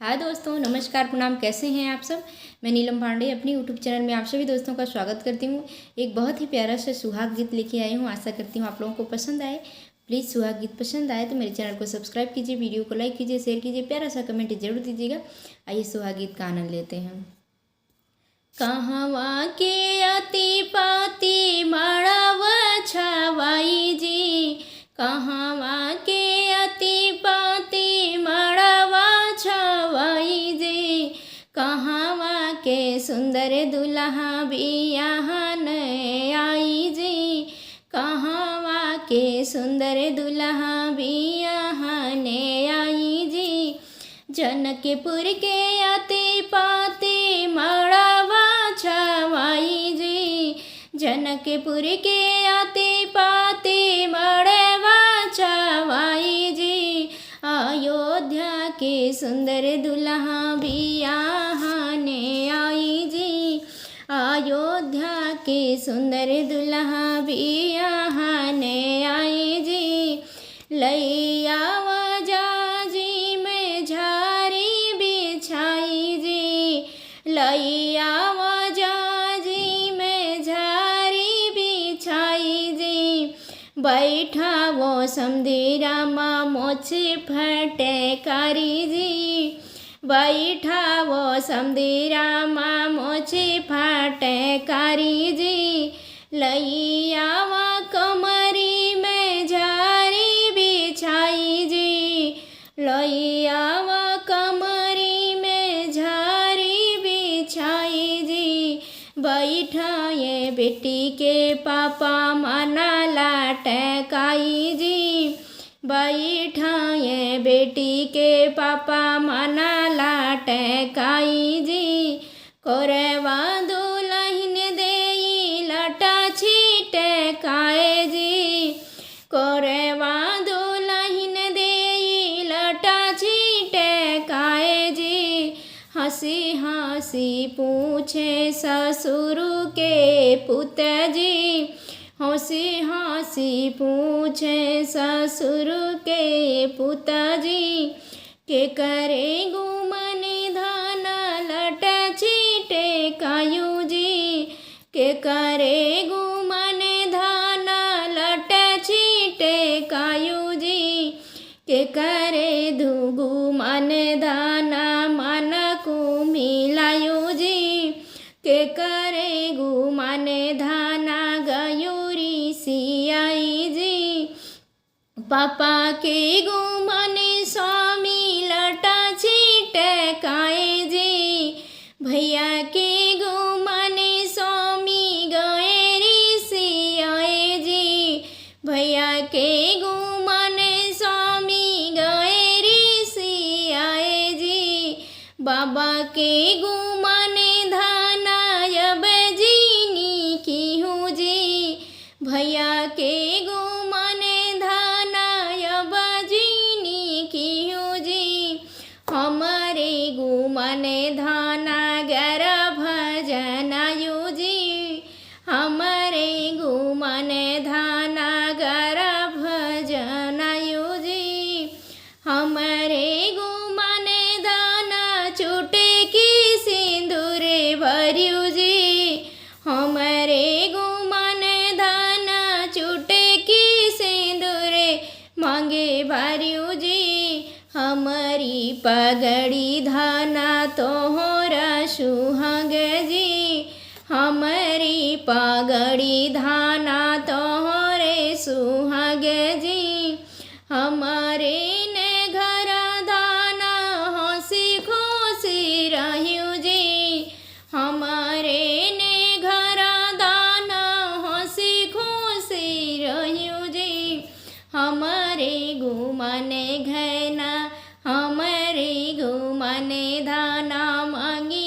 हाय दोस्तों, नमस्कार, प्रणाम। कैसे हैं आप सब। मैं नीलम पांडे अपनी यूट्यूब चैनल में आप सभी दोस्तों का स्वागत करती हूँ। एक बहुत ही प्यारा सा सुहाग गीत लेके आई हूँ। आशा करती हूँ आप लोगों को पसंद आए। प्लीज़ सुहाग गीत पसंद आए तो मेरे चैनल को सब्सक्राइब कीजिए, वीडियो को लाइक कीजिए, शेयर कीजिए, प्यारा सा कमेंट जरूर दीजिएगा। आइए सुहाग गीत का आनंद लेते हैं। कहवा के अति पाती मड़व छवाई जी, कहवा के अति पाती मड़वा छवाई जी, कहवा के सुंदर दुल्हा बियाहन आई जी, कहवा के सुंदर दुल्हा बियाहन आई जी, जनकपुर के अति पाती मड़वा छवाई जी, जनकपुर के अति पाती मड़वा छवाई जी, अयोध्या के सुंदर दुल्हा बियाहने आई जी, अयोध्या के सुंदर दुल्हा बियाहने आई जी, लैया जाजी में झारी बिछाई जी, लैया जाजी में झारी बिछाई जी, बैठा वो समधीरा माँ मोछी फटकारी जी, बैठा वो समधीरा माँ मोछी फटकारी जी, लैया कमरी में झारी बिछाई जी, लैया कमरी में झारी बिछाई जी, बैठाए बेटी के पापा मना लटकाई जी, बैठाए बेटी के पापा मना लटकाई जी, कोरवा दुल्हन देई लटा छिटकाए जी, कोरवा दुल्हन देई लटा छिटकाए जी, हंसी हंसी पूछे ससुर के पुत जी, हंसी हंसी पूछे ससुर के पुत जी, के करे गुमन धान लट छीटे कायू जी, के करे गुमन धान लट छीटे कायू जी, के करे धुगु मन दाना मन को मिलायू जी, के करे गु मन धाना गयूरी सियाई जी, पापा के गु मन स्वामी लटा छिटकाए जी, भैया के गु मन स्वामी गएरी सियाए जी, भैया के गु मन स्वामी गएरी सियाए जी, बाबा के गु मन धाना अब जीनी की हूँ जी, भैया के गु मन धाना अब जीनी की हूँ जी, हमारे गु मन धाना गर भजनायु जी, हमारे गु मन धाना गर भजनायु जी, हमारे गु मन धाना छूटे की सिंदूर भरियु जी, हमारे गु मन धाना छूटे की सिंदूर मांगे भरियु जी, हमारी पगड़ी धाना तोहरा सुहाग जी, हमारी पगड़ी धाना तोहरे सुहाग जी, हमारे ने घर दाना हंसी खुशी रहियो जी, हमारे ने घर दाना हंसी खुशी रहियो जी, हमारे गुमाने घना हमारे गुमाने धाना मांगी